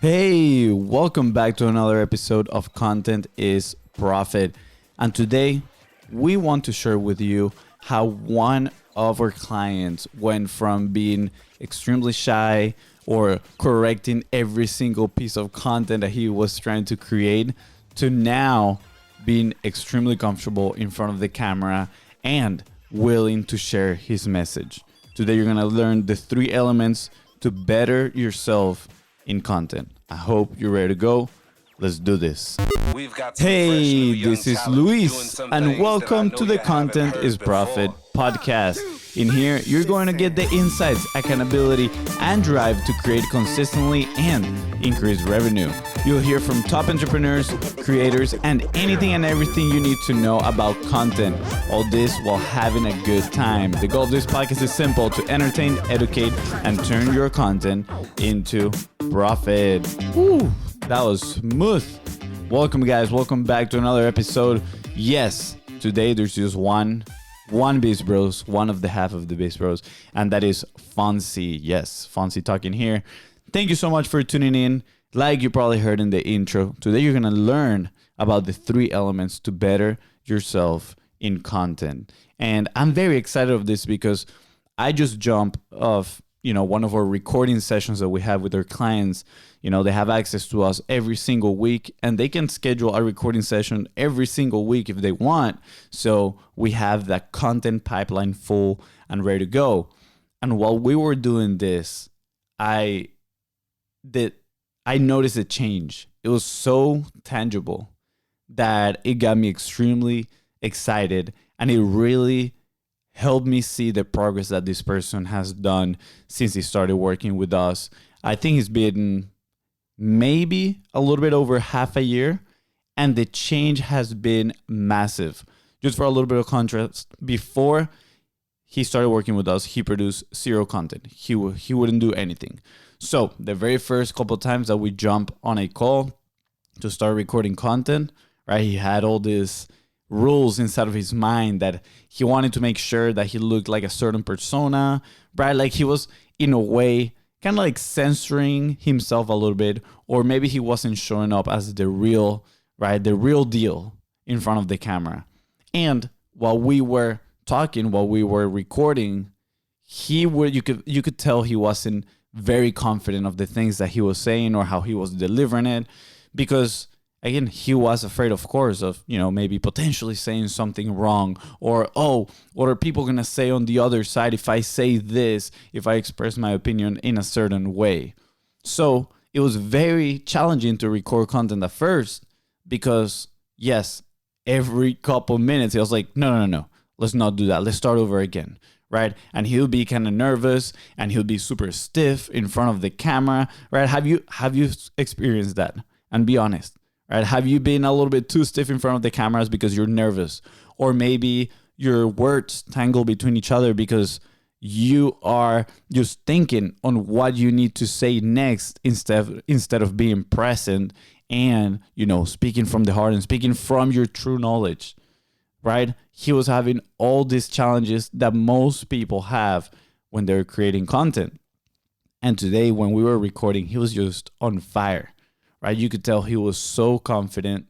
Hey, welcome back to another episode of Content is Profit. And today we want to share with you how one of our clients went from being extremely shy or correcting every single piece of content that he was trying to create to now being extremely comfortable in front of the camera and willing to share his message. Today you're going to learn the 3 elements to better yourself in content. I hope you're ready to go. Let's do this. Hey, this is Luis, and welcome to the Content is Profit podcast. In here, you're going to get the insights, accountability, and drive to create consistently and increase revenue. You'll hear from top entrepreneurs, creators, and anything and everything you need to know about content. All this while having a good time. The goal of this podcast is simple: to entertain, educate, and turn your content into profit. Woo, that was smooth. Welcome, guys. Welcome back to another episode. Yes, today there's just one BIZBROS, one of the half of the BIZBROS, and that is FONZI. Yes, FONZI talking here. Thank you so much for tuning in. Like you probably heard in the intro, today you're going to learn about the 3 elements to better yourself in content. And I'm very excited of this because I just jumped off, one of our recording sessions that we have with our clients. They have access to us every single week, and they can schedule a recording session every single week if they want. So we have that content pipeline full and ready to go. And while we were doing this, I noticed a change. It was so tangible that it got me extremely excited, and it really helped me see the progress that this person has done since he started working with us. I think it's been maybe a little bit over half a year, and the change has been massive. Just for a little bit of contrast, before he started working with us, he produced 0 content. He wouldn't do anything. So the very first couple of times that we jump on a call to start recording content, right, he had all these rules inside of his mind that he wanted to make sure that he looked like a certain persona, right? Like he was, in a way, kind of like censoring himself a little bit, or maybe he wasn't showing up as the real deal in front of the camera. And while we were talking, while we were recording, you could tell he wasn't very confident of the things that he was saying or how he was delivering it, because again, he was afraid, of course, of, maybe potentially saying something wrong, or, what are people going to say on the other side if I say this, if I express my opinion in a certain way. So it was very challenging to record content at first because, yes, every couple minutes, he was like, no, let's not do that. Let's start over again, right? And he'll be kind of nervous and he'll be super stiff in front of the camera, right? Have you experienced that? And be honest. Right? Have you been a little bit too stiff in front of the cameras because you're nervous? Or maybe your words tangle between each other because you are just thinking on what you need to say next instead of being present and, speaking from the heart and speaking from your true knowledge, right? He was having all these challenges that most people have when they're creating content. And today, when we were recording, he was just on fire. Right? You could tell he was so confident.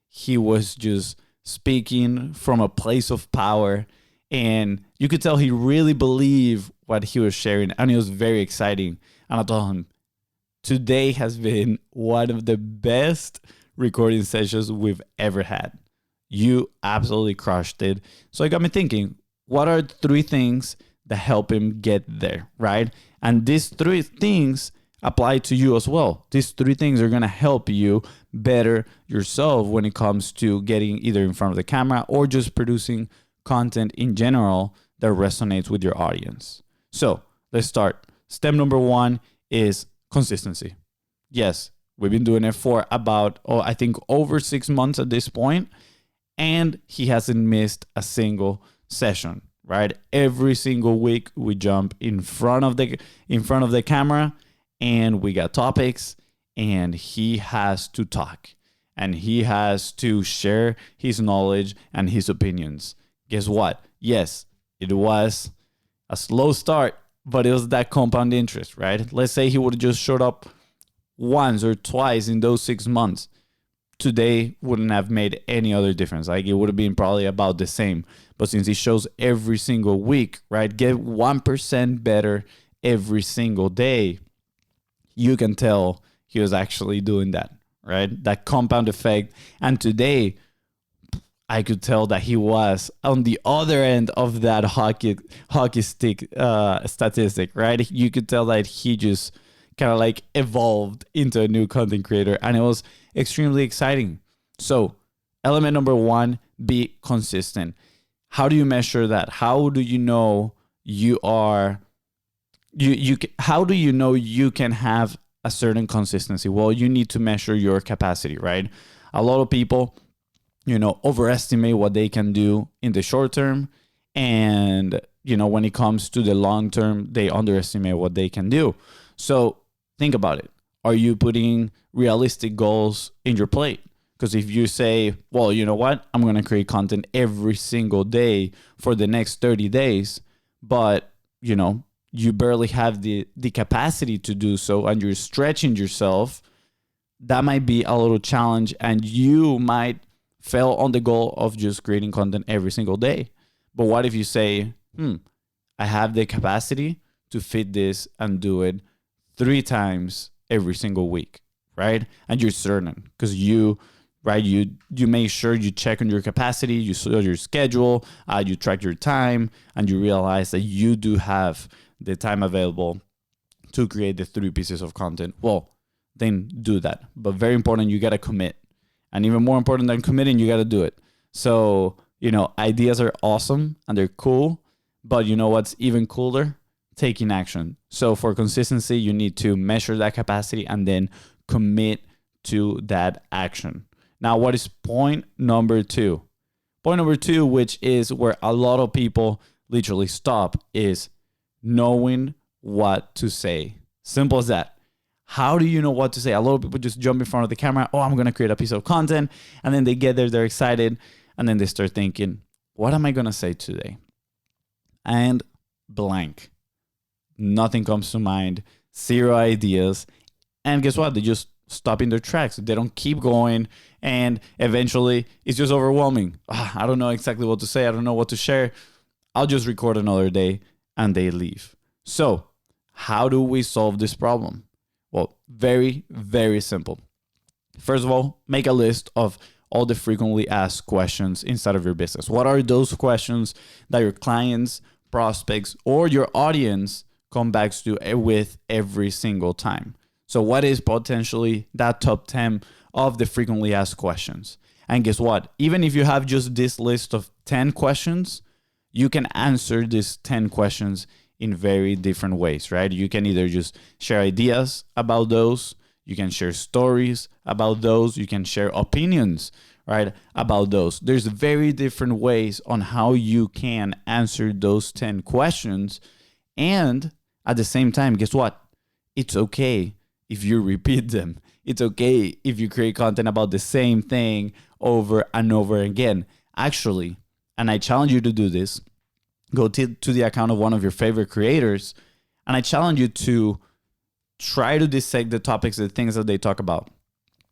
He was just speaking from a place of power. And you could tell he really believed what he was sharing. And it was very exciting. And I told him, today has been one of the best recording sessions we've ever had. You absolutely crushed it. So it got me thinking, what are 3 things that help him get there, right? And these 3 things apply to you as well. These 3 things are going to help you better yourself when it comes to getting either in front of the camera or just producing content in general that resonates with your audience. So let's start. Step number 1 is consistency. Yes, we've been doing it for about, I think over 6 months at this point, and he hasn't missed a single session, right? Every single week we jump in front of the camera, and we got topics, and he has to talk, and he has to share his knowledge and his opinions. Guess what? Yes, it was a slow start, but it was that compound interest, right? Let's say he would have just showed up once or twice in those 6 months, today wouldn't have made any other difference. Like, it would have been probably about the same. But since he shows every single week, right, get 1% better every single day, you can tell he was actually doing that, right? That compound effect. And today, I could tell that he was on the other end of that hockey stick statistic, right? You could tell that he just kind of like evolved into a new content creator, and it was extremely exciting. So, element number 1, be consistent. How do you measure that? How do you know you are how do you know you can have a certain consistency? Well, you need to measure your capacity, right? A lot of people, overestimate what they can do in the short term. And, when it comes to the long term, they underestimate what they can do. So think about it. Are you putting realistic goals in your plate? Because if you say, well, you know what, I'm going to create content every single day for the next 30 days, but, you barely have the capacity to do so, and you're stretching yourself, that might be a little challenge, and you might fail on the goal of just creating content every single day. But what if you say, I have the capacity to fit this and do it 3 times every single week, right? And you're certain, because you make sure you check on your capacity, you saw your schedule, you track your time, and you realize that you do have the time available to create the 3 pieces of content. Well, then do that. But very important, you got to commit. And even more important than committing, you got to do it. So, ideas are awesome and they're cool, but you know what's even cooler? Taking action. So for consistency, you need to measure that capacity and then commit to that action. Now, what is point number 2? Point number 2, which is where a lot of people literally stop, is knowing what to say. Simple as that. How do you know what to say? A lot of people just jump in front of the camera. Oh, I'm going to create a piece of content. And then they get there, they're excited. And then they start thinking, what am I going to say today? And blank. Nothing comes to mind. 0 ideas. And guess what? They just stop in their tracks. They don't keep going. And eventually, it's just overwhelming. I don't know exactly what to say. I don't know what to share. I'll just record another day. And they leave. So, how do we solve this problem? Well, very, very simple. First of all, make a list of all the frequently asked questions inside of your business. What are those questions that your clients, prospects, or your audience come back to with every single time? So what is potentially that top 10 of the frequently asked questions? And guess what? Even if you have just this list of 10 questions, you can answer these 10 questions in very different ways, right? You can either just share ideas about those, you can share stories about those, you can share opinions, right, about those. There's very different ways on how you can answer those 10 questions. And at the same time, guess what? It's okay if you repeat them. It's okay if you create content about the same thing over and over again. Actually, and I challenge you to do this, go to the account of one of your favorite creators, and I challenge you to try to dissect the topics, the things that they talk about.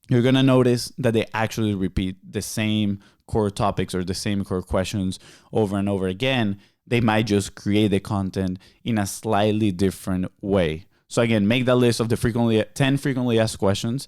You're going to notice that they actually repeat the same core topics or the same core questions over and over again. They might just create the content in a slightly different way. So again, make that list of the 10 frequently asked questions.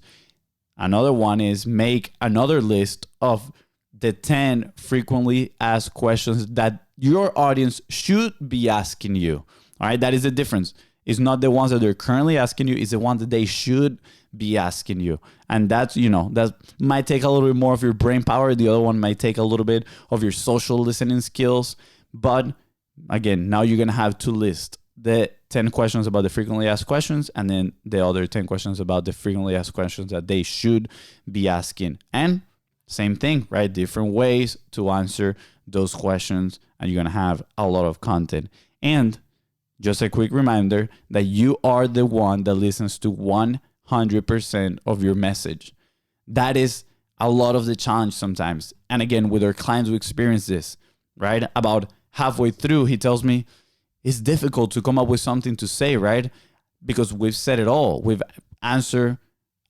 Another one is make another list of the 10 frequently asked questions that your audience should be asking you. All right, that is the difference. It's not the ones that they're currently asking you, it's the ones that they should be asking you. And that's, that might take a little bit more of your brain power. The other one might take a little bit of your social listening skills. But again, now you're going to have to list the 10 questions about the frequently asked questions and then the other 10 questions about the frequently asked questions that they should be asking. And same thing, right? Different ways to answer those questions, and you're going to have a lot of content. And just a quick reminder that you are the one that listens to 100% of your message. That is a lot of the challenge sometimes. And again, with our clients, we experience this, right? About halfway through, he tells me it's difficult to come up with something to say, right? Because we've said it all. We've answered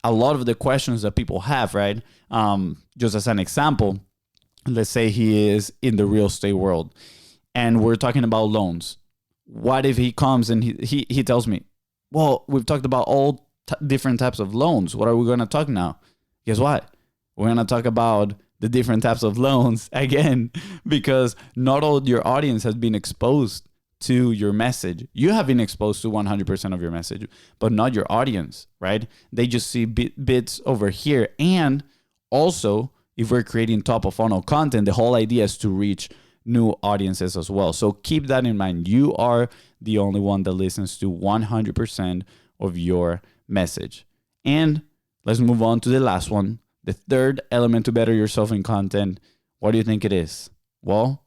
a lot of the questions that people have, right? Just as an example, let's say he is in the real estate world and we're talking about loans. What if he comes and he tells me, well, we've talked about all different types of loans. What are we going to talk now? Guess what? We're going to talk about the different types of loans again, because not all your audience has been exposed to your message. You have been exposed to 100% of your message, but not your audience, right? They just see bits over here. And also, if we're creating top of funnel content, the whole idea is to reach new audiences as well. So keep that in mind. You are the only one that listens to 100% of your message. And let's move on to the last one. The third element to better yourself in content. What do you think it is? Well,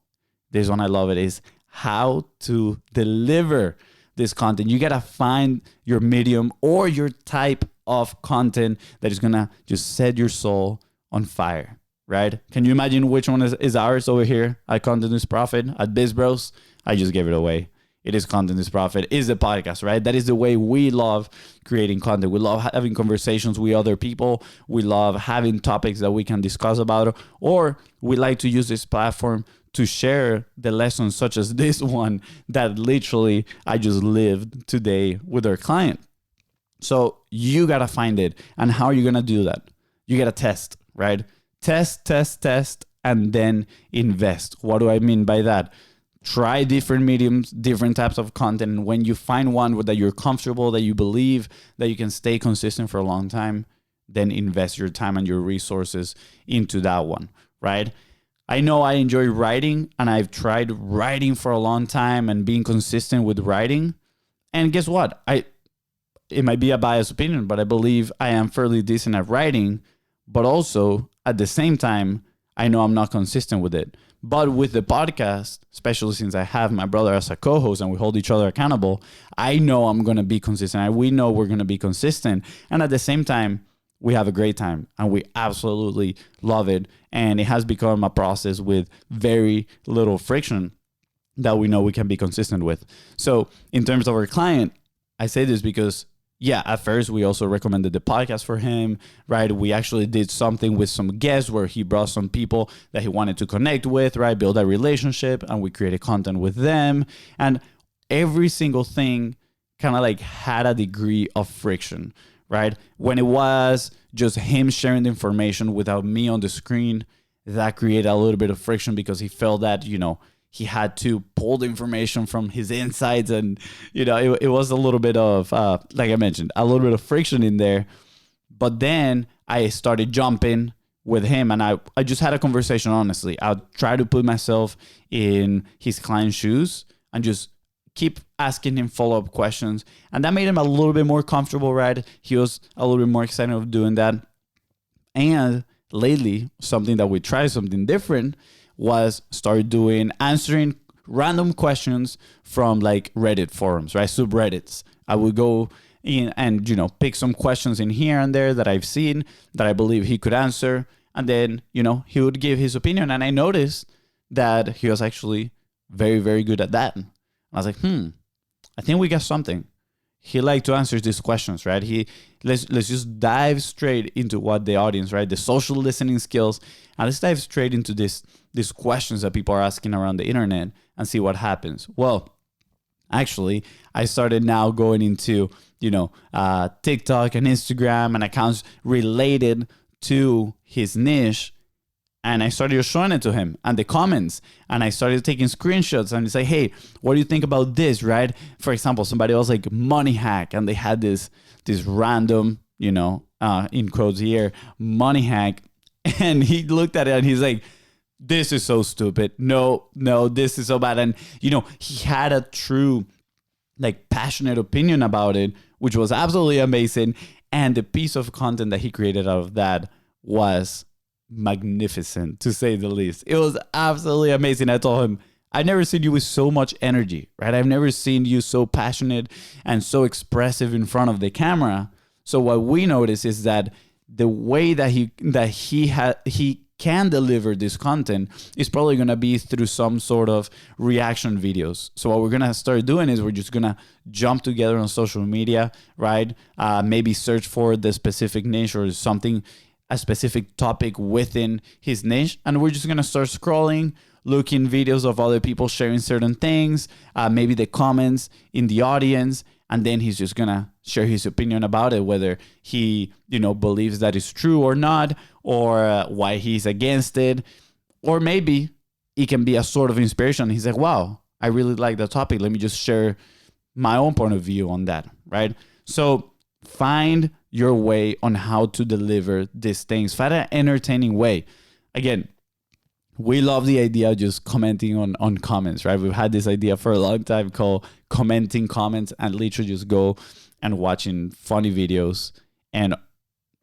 this one, I love it, is how to deliver this content. You got to find your medium or your type of content that is going to just set your soul on fire, right? Can you imagine which one is ours over here at Content is Profit, at BIZBROS? I just gave it away. It is Content is Profit, is the podcast, right? That is the way we love creating content. We love having conversations with other people. We love having topics that we can discuss about, or we like to use this platform to share the lessons such as this one that literally I just lived today with our client. So you got to find it. And how are you going to do that? You got to test, right? Test, and then invest. What do I mean by that? Try different mediums, different types of content. And when you find one that you're comfortable, that you believe that you can stay consistent for a long time, then invest your time and your resources into that one, right? I know I enjoy writing, and I've tried writing for a long time and being consistent with writing. And guess what? It might be a biased opinion, but I believe I am fairly decent at writing. But also, at the same time, I know I'm not consistent with it. But with the podcast, especially since I have my brother as a co-host and we hold each other accountable, I know I'm going to be consistent. We know we're going to be consistent. And at the same time, we have a great time and we absolutely love it. And it has become a process with very little friction that we know we can be consistent with. So in terms of our client, I say this because yeah, at first we also recommended the podcast for him, right? We actually did something with some guests where he brought some people that he wanted to connect with, right? Build a relationship, and we created content with them. And every single thing kind of like had a degree of friction, right? When it was just him sharing the information without me on the screen, that created a little bit of friction because he felt that, he had to pull the information from his insides, and it was a little bit of like I mentioned, a little bit of friction in there. But then I started jumping with him, and I just had a conversation. Honestly, I try to put myself in his client's shoes and just keep asking him follow-up questions, and that made him a little bit more comfortable, right? He was a little bit more excited of doing that. And lately, something that we tried, something different, was start answering random questions from like Reddit forums, right? Subreddits. I would go in and, pick some questions in here and there that I've seen that I believe he could answer. And then, he would give his opinion. And I noticed that he was actually very, very good at that. And I was like, I think we got something. He liked to answer these questions, right? Let's just dive straight into what the audience, right? The social listening skills. And let's dive straight into these questions that people are asking around the internet and see what happens. Well, actually, I started now going into, TikTok and Instagram and accounts related to his niche. And I started showing it to him and the comments, and I started taking screenshots and say, hey, what do you think about this, right? For example, somebody was like money hack, and they had this random, in quotes here, money hack. And he looked at it and he's like, this is so stupid. No, this is so bad. And, he had a true, like, passionate opinion about it, which was absolutely amazing. And the piece of content that he created out of that was magnificent, to say the least. It was absolutely amazing. I told him, I've never seen you with so much energy, right? I've never seen you so passionate and so expressive in front of the camera. So what we noticed is that the way that he can deliver this content is probably going to be through some sort of reaction videos. So what we're going to start doing is we're just going to jump together on social media, right? Maybe search for the specific niche or something, a specific topic within his niche. And we're just going to start scrolling, looking videos of other people sharing certain things, maybe the comments in the audience. And then he's just going to share his opinion about it, whether he, believes that it's true or not, or why he's against it. Or maybe it can be a sort of inspiration. He's like, wow, I really like that topic. Let me just share my own point of view on that, right? So find your way on how to deliver these things. Find an entertaining way. Again, we love the idea of just commenting on comments, right? We've had this idea for a long time called commenting comments, and literally just go and watching funny videos. And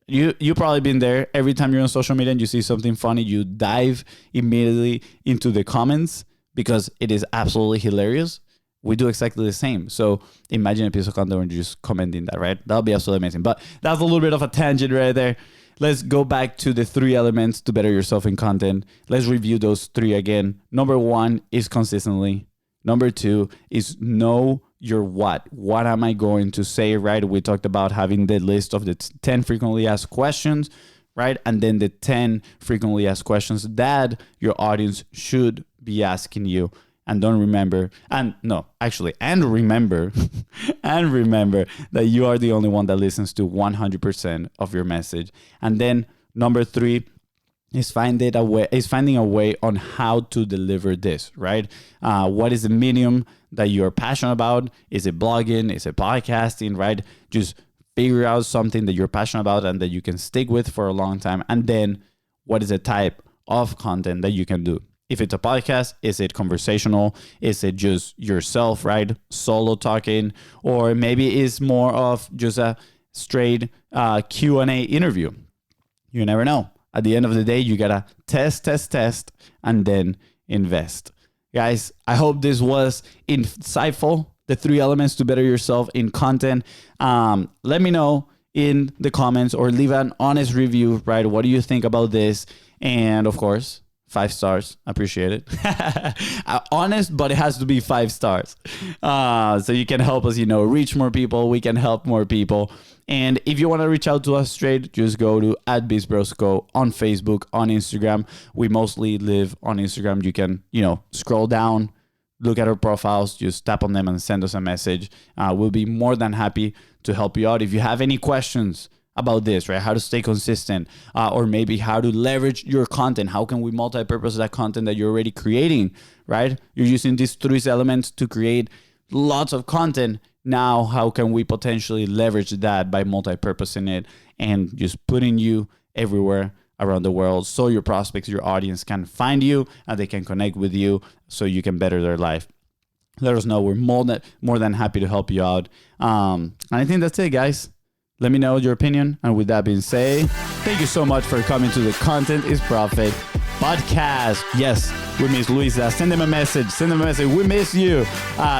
you probably been there. Every time you're on social media and you see something funny, you dive immediately into the comments because it is absolutely hilarious. We do exactly the same. So imagine a piece of content where you're just commenting that, right? That'll be absolutely amazing. But that's a little bit of a tangent right there. Let's go back to the 3 elements to better yourself in content. Let's review those 3 again. Number 1 is consistently. Number 2 is know your what. What am I going to say, right? We talked about having the list of the 10 frequently asked questions, right? And then the 10 frequently asked questions that your audience should be asking you. And remember that you are the only one that listens to 100% of your message. And then number 3 is finding a way on how to deliver this, right? What is the medium that you're passionate about? Is it blogging? Is it podcasting, right? Just figure out something that you're passionate about and that you can stick with for a long time. And then what is the type of content that you can do? If it's a podcast, is it conversational? Is it just yourself, right? Solo talking? Or maybe it's more of just a straight Q&A interview. You never know. At the end of the day, you got to test, and then invest. Guys, I hope this was insightful. The 3 elements to better yourself in content. Let me know in the comments or leave an honest review, right? What do you think about this? And of course, 5 stars. Appreciate it. Honest, but it has to be 5 stars. So you can help us, reach more people. We can help more people. And if you want to reach out to us straight, just go to @BIZBROSCO on Facebook, on Instagram. We mostly live on Instagram. You can, scroll down, look at our profiles, just tap on them and send us a message. We'll be more than happy to help you out. If you have any questions about this, right? How to stay consistent, or maybe how to leverage your content. How can we multi-purpose that content that you're already creating, right? You're using these 3 elements to create lots of content. Now, how can we potentially leverage that by multi-purposing it and just putting you everywhere around the world so your prospects, your audience can find you and they can connect with you so you can better their life? Let us know. We're more than happy to help you out. And I think that's it, guys. Let me know your opinion. And with that being said, thank you so much for coming to the Content is Profit podcast. Yes, we miss LUISDA. Send them a message. We miss you.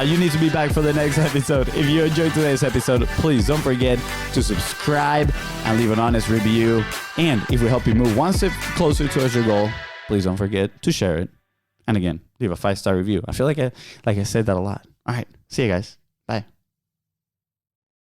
You need to be back for the next episode. If you enjoyed today's episode, please don't forget to subscribe and leave an honest review. And if we help you move one step closer towards your goal, please don't forget to share it. And again, leave a 5-star review. I feel like I said that a lot. All right. See you guys.